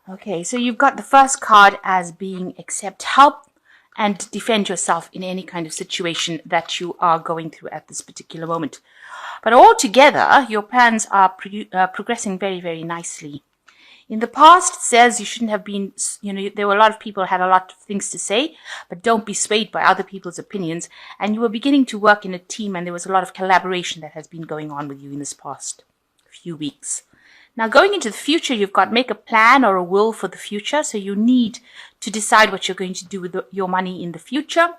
Okay, so you've got the first card as being accept help and defend yourself in any kind of situation that you are going through at this particular moment. But altogether, your plans are progressing very, very nicely. In the past, it says you shouldn't have been, there were a lot of people who had a lot of things to say, but don't be swayed by other people's opinions. And you were beginning to work in a team, and there was a lot of collaboration that has been going on with you in this past few weeks. Now, going into the future, you've got make a plan or a will for the future. So you need to decide what you're going to do with your money in the future.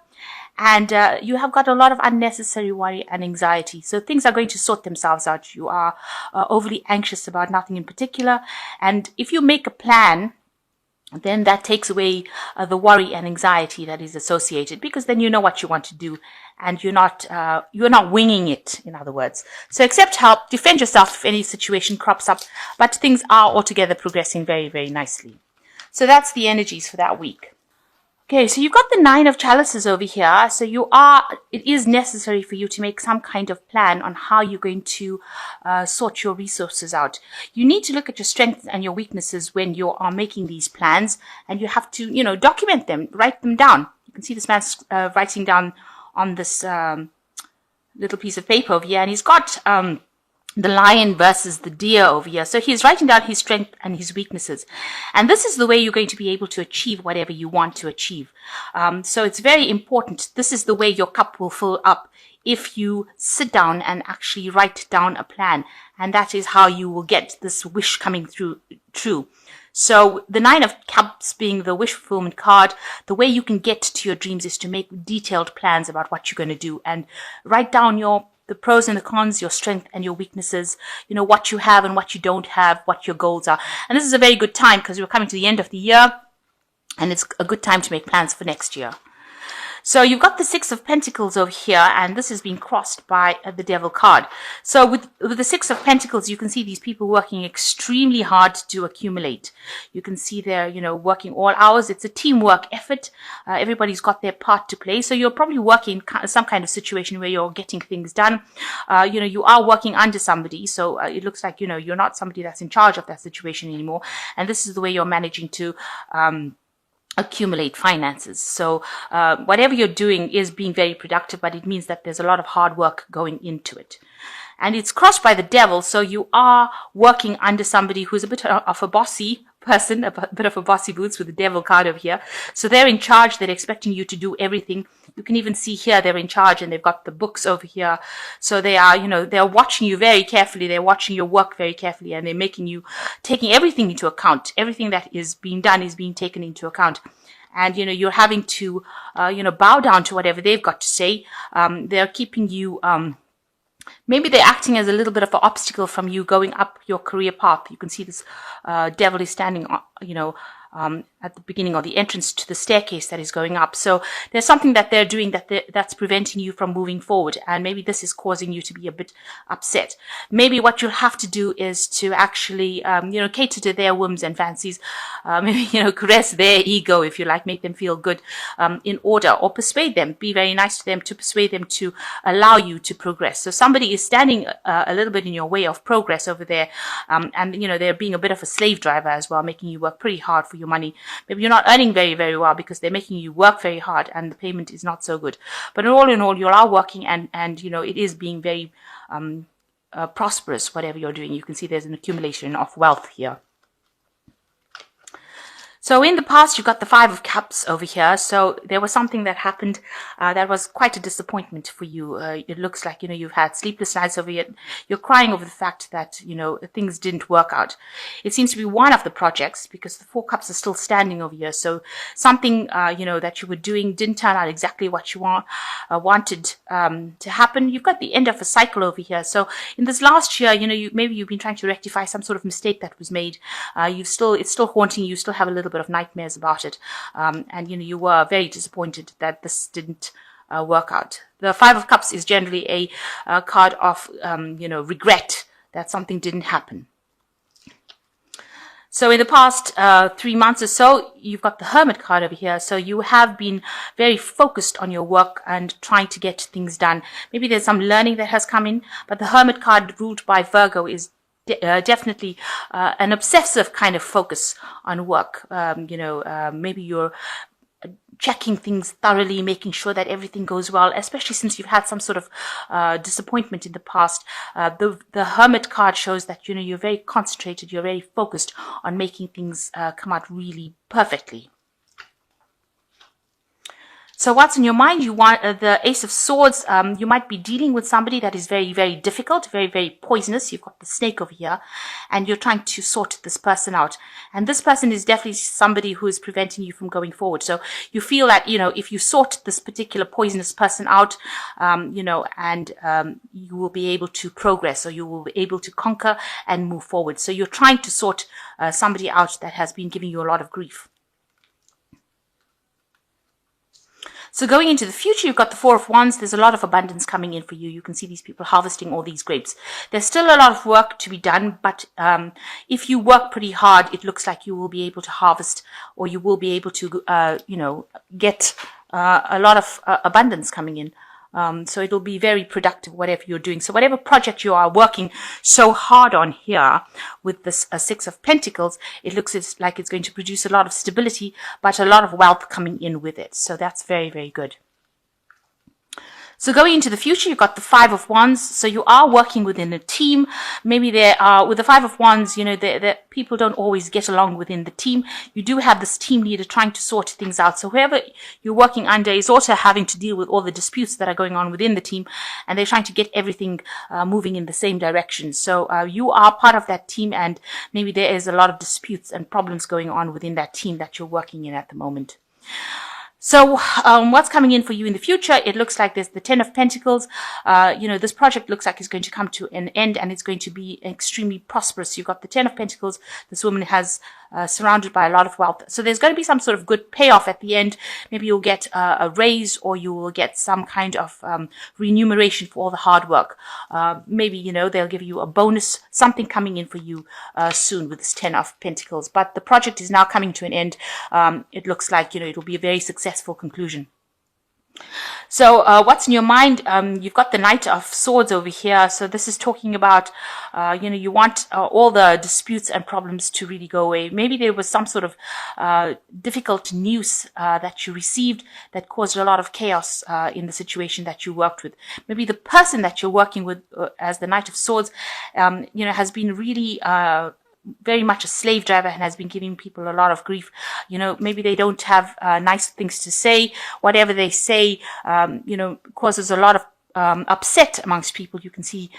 And you have got a lot of unnecessary worry and anxiety. So things are going to sort themselves out. You are overly anxious about nothing in particular. And if you make a plan, then that takes away the worry and anxiety that is associated, because then you know what you want to do and you're not winging it, in other words. So accept help, defend yourself if any situation crops up, but things are altogether progressing very, very nicely. So that's the energies for that week. Okay, so you've got the Nine of Chalices over here. So it is necessary for you to make some kind of plan on how you're going to sort your resources out. You need to look at your strengths and your weaknesses when you are making these plans, and you have to, document them, write them down. You can see this man's writing down on this little piece of paper over here, and he's got the lion versus the deer over here. So he's writing down his strength and his weaknesses. And this is the way you're going to be able to achieve whatever you want to achieve. So it's very important. This is the way your cup will fill up if you sit down and actually write down a plan. And that is how you will get this wish coming true. So the Nine of Cups being the wish fulfillment card, the way you can get to your dreams is to make detailed plans about what you're going to do and write down the pros and the cons, your strength and your weaknesses, what you have and what you don't have, what your goals are. And this is a very good time because we're coming to the end of the year, and it's a good time to make plans for next year. So you've got the Six of Pentacles over here, and this is being crossed by the Devil card. So with the Six of Pentacles, you can see these people working extremely hard to accumulate. You can see they're, working all hours. It's a teamwork effort. Everybody's got their part to play. So you're probably working some kind of situation where you're getting things done. You are working under somebody. So it looks like, you're not somebody that's in charge of that situation anymore. And this is the way you're managing to accumulate finances. So whatever you're doing is being very productive, but it means that there's a lot of hard work going into it. And it's crossed by the Devil, so you are working under somebody who's a bit of a bossy person, a bit of a bossy boots with the Devil card over here. So they're in charge, they're expecting you to do everything. You can even see here they're in charge, and they've got the books over here. So they are, they're watching you very carefully, they're watching your work very carefully, and they're taking everything into account. Everything that is being done is being taken into account. And, you're having to, bow down to whatever they've got to say. They're keeping you, maybe they're acting as a little bit of an obstacle from you going up your career path. You can see this Devil is standing, at the beginning or the entrance to the staircase that is going up. So there's something that they're doing that's preventing you from moving forward. And maybe this is causing you to be a bit upset. Maybe what you'll have to do is to actually, cater to their whims and fancies. Maybe, caress their ego, if you like, make them feel good, in order, or persuade them, be very nice to them to persuade them to allow you to progress. So somebody is standing a little bit in your way of progress over there. And, they're being a bit of a slave driver as well, making you work pretty hard for your money. Maybe you're not earning very, very well because they're making you work very hard and the payment is not so good. But in all, you are working and it is being very prosperous, whatever you're doing. You can see there's an accumulation of wealth here. So in the past, you got the Five of Cups over here. So there was something that happened that was quite a disappointment for you. It looks like, you've had sleepless nights over here. You're crying over the fact that, things didn't work out. It seems to be one of the projects because the Four Cups are still standing over here. So something, that you were doing didn't turn out exactly what you wanted to happen. You've got the end of a cycle over here. So in this last year, maybe you've been trying to rectify some sort of mistake that was made. It's still haunting you. You still have a little bit of nightmares about it, and you were very disappointed that this didn't work out. The Five of Cups is generally a card of regret that something didn't happen. So in the past 3 months or so, you've got the Hermit card over here. So you have been very focused on your work and trying to get things done. Maybe there's some learning that has come in, but the Hermit card ruled by Virgo is definitely an obsessive kind of focus on work. Maybe you're checking things thoroughly, making sure that everything goes well, especially since you've had some sort of disappointment in the past. The Hermit card shows that, you're very concentrated, you're very focused on making things come out really perfectly. So what's in your mind? You want the Ace of Swords. You might be dealing with somebody that is very, very difficult, very, very poisonous. You've got the snake over here, and you're trying to sort this person out. And this person is definitely somebody who is preventing you from going forward. So you feel that, if you sort this particular poisonous person out, you will be able to progress, or you will be able to conquer and move forward. So you're trying to sort somebody out that has been giving you a lot of grief. So going into the future, you've got the Four of Wands. There's a lot of abundance coming in for you. You can see these people harvesting all these grapes. There's still a lot of work to be done, but if you work pretty hard, it looks like you will be able to harvest, or you will be able to, get a lot of abundance coming in. So it'll be very productive, whatever you're doing. So whatever project you are working so hard on here with this Six of Pentacles, it looks like it's going to produce a lot of stability, but a lot of wealth coming in with it. So that's very, very good. So going into the future, you've got the Five of Wands. So you are working within a team. Maybe there are, with the Five of Wands, the people don't always get along within the team. You do have this team leader trying to sort things out. So whoever you're working under is also having to deal with all the disputes that are going on within the team, and they're trying to get everything moving in the same direction. So you are part of that team, and maybe there is a lot of disputes and problems going on within that team that you're working in at the moment. So what's coming in for you in the future? It looks like there's the Ten of Pentacles. This project looks like it's going to come to an end, and it's going to be extremely prosperous. You've got the Ten of Pentacles. This woman has surrounded by a lot of wealth. So there's going to be some sort of good payoff at the end. Maybe you'll get a raise, or you will get some kind of remuneration for all the hard work. Maybe, they'll give you a bonus, something coming in for you soon with this Ten of Pentacles. But the project is now coming to an end. It looks like, it'll be a very successful conclusion. So what's in your mind? You've got the Knight of Swords over here. So this is talking about, you want all the disputes and problems to really go away. Maybe there was some sort of difficult news that you received that caused a lot of chaos in the situation that you worked with. Maybe the person that you're working with as the Knight of Swords, has been really very much a slave driver and has been giving people a lot of grief. Maybe they don't have nice things to say. Whatever they say, causes a lot of upset amongst people. You can see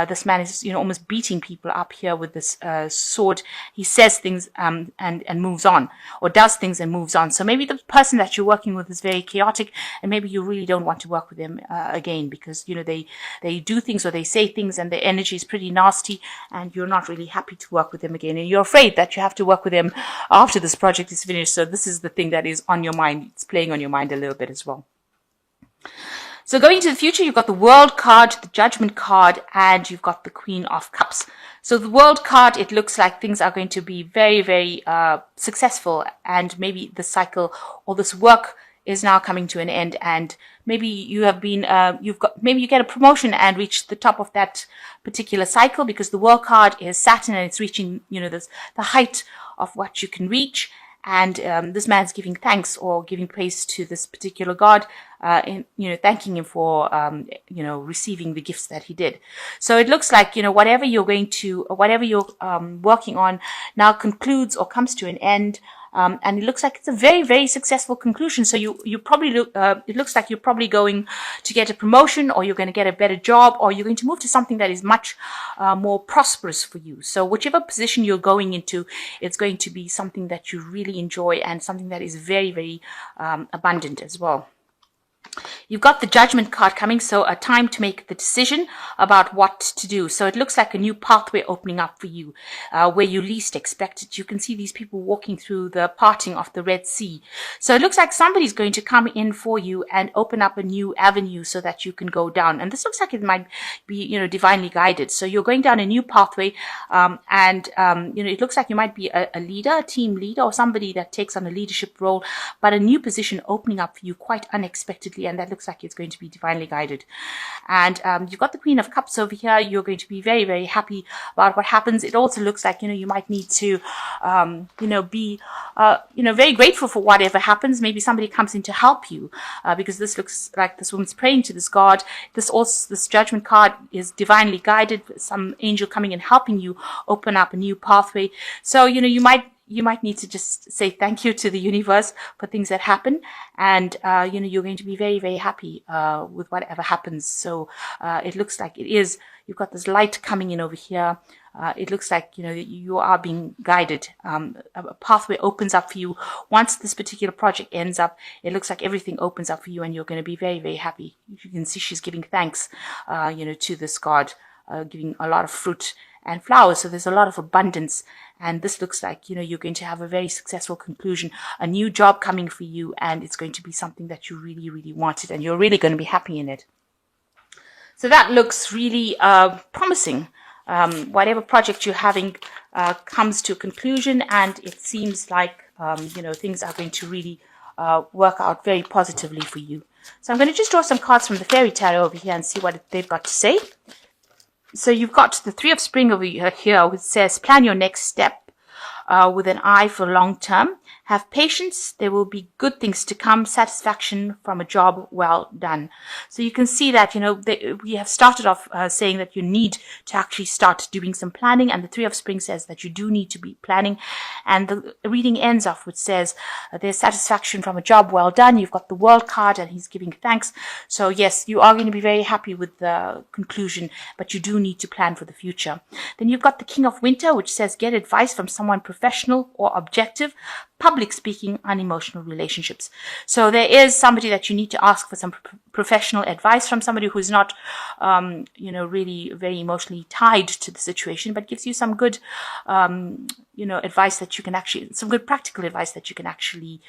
this man is, almost beating people up here with this sword. He says things and moves on, or does things and moves on. So maybe the person that you're working with is very chaotic, and maybe you really don't want to work with them again, because they do things or they say things and their energy is pretty nasty, and you're not really happy to work with them again, and you're afraid that you have to work with them after this project is finished. So this is the thing that is on your mind. It's playing on your mind a little bit as well. So going into the future, you've got the World card, the Judgment card, and you've got the Queen of Cups. So the World card, it looks like things are going to be very, very successful, and maybe the cycle or this work is now coming to an end, and maybe you have been, maybe you get a promotion and reach the top of that particular cycle, because the World card is Saturn and it's reaching, the height of what you can reach. And this man's giving thanks or giving praise to this particular god, thanking him for, receiving the gifts that he did. So it looks like, whatever you're working on now concludes or comes to an end. And it looks like it's a very, very successful conclusion. So you probably it looks like you're probably going to get a promotion, or you're going to get a better job, or you're going to move to something that is much more prosperous for you. So whichever position you're going into, it's going to be something that you really enjoy, and something that is very, very abundant as well. You've got the Judgment card coming, so a time to make the decision about what to do. So it looks like a new pathway opening up for you, where you least expect it. You can see these people walking through the parting of the Red Sea. So it looks like somebody's going to come in for you and open up a new avenue so that you can go down. And this looks like it might be, divinely guided. So you're going down a new pathway, it looks like you might be a leader, a team leader, or somebody that takes on a leadership role, but a new position opening up for you quite unexpectedly. And that looks looks like it's going to be divinely guided. And you've got the Queen of Cups over here. You're going to be very, very happy about what happens. It also looks like, you might need to, be, very grateful for whatever happens. Maybe somebody comes in to help you, because this looks like this woman's praying to this god. This Judgment card is divinely guided. Some angel coming and helping you open up a new pathway. So, you might need to just say thank you to the universe for things that happen. And, you're going to be very, very happy, with whatever happens. So, it looks like you've got this light coming in over here. It looks like, you are being guided. A pathway opens up for you. Once this particular project ends up, it looks like everything opens up for you and you're going to be very, very happy. You can see she's giving thanks, to this god, giving a lot of fruit and flowers. So there's a lot of abundance. And this looks like, you're going to have a very successful conclusion, a new job coming for you. And it's going to be something that you really, really wanted. And you're really going to be happy in it. So that looks really promising. Whatever project you're having comes to a conclusion, and it seems like, things are going to really work out very positively for you. So I'm going to just draw some cards from the Fairy Tarot over here and see what they've got to say. So you've got the Three of Spring over here, which says, plan your next step with an eye for long term. Have patience. There will be good things to come. Satisfaction from a job well done. So you can see that, we have started off saying that you need to actually start doing some planning. And the Three of Spring says that you do need to be planning. And the reading ends off which says there's satisfaction from a job well done. You've got the World card and he's giving thanks. So yes, you are going to be very happy with the conclusion, but you do need to plan for the future. Then you've got the King of Winter, which says get advice from someone professional or objective. Public speaking, unemotional relationships. So there is somebody that you need to ask for some professional advice from, somebody who's not, really very emotionally tied to the situation, but gives you some good, advice that you can actually, some good practical advice that you can actually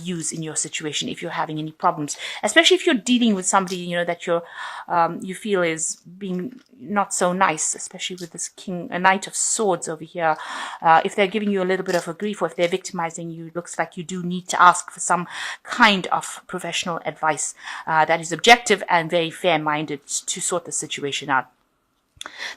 use in your situation if you're having any problems, especially if you're dealing with somebody, that you feel is being not so nice, especially with this Knight of Swords over here. If they're giving you a little bit of a grief, or if they're victimizing you, it looks like you do need to ask for some kind of professional advice that is objective and very fair-minded to sort the situation out.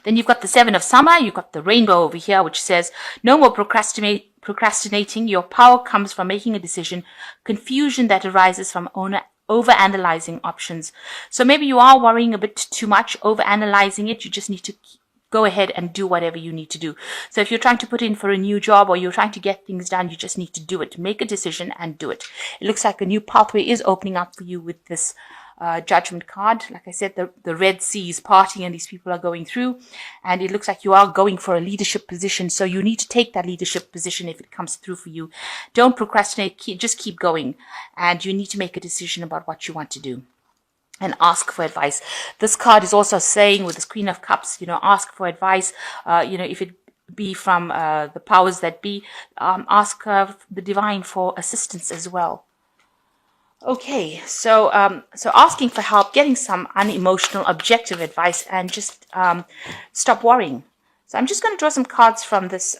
Then you've got the Seven of Summer. You've got the Rainbow over here, which says, no more procrastinating. Your power comes from making a decision. Confusion that arises from over-analyzing options. So maybe you are worrying a bit too much, over-analyzing it. You just need to go ahead and do whatever you need to do. So if you're trying to put in for a new job, or you're trying to get things done, you just need to do it. Make a decision and do it. It looks like a new pathway is opening up for you with this Judgment card. Like I said, the Red Sea is parting and these people are going through, and it looks like you are going for a leadership position. So you need to take that leadership position if it comes through for you. Don't procrastinate. Just keep going, and you need to make a decision about what you want to do. And ask for advice. This card is also saying, with this Queen of Cups, ask for advice. If it be from the powers that be, ask the divine for assistance as well. Okay, so asking for help, getting some unemotional, objective advice, and just stop worrying. So I'm just going to draw some cards from this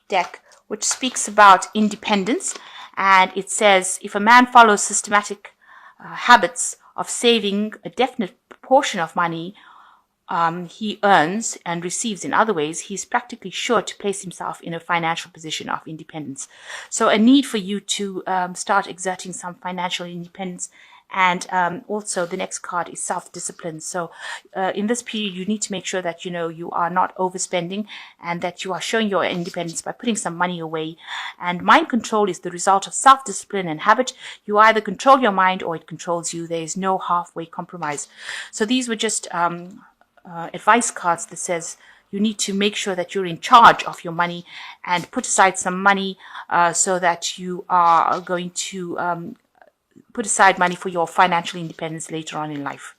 deck, which speaks about independence, and it says, if a man follows systematic habits of saving a definite proportion of money he earns and receives in other ways, he's practically sure to place himself in a financial position of independence. So a need for you to start exerting some financial independence. And also the next card is self-discipline. So in this period, you need to make sure that, you are not overspending, and that you are showing your independence by putting some money away. And mind control is the result of self-discipline and habit. You either control your mind or it controls you. There is no halfway compromise. So these were just advice cards that says you need to make sure that you're in charge of your money and put aside some money so that you are going to put aside money for your financial independence later on in life.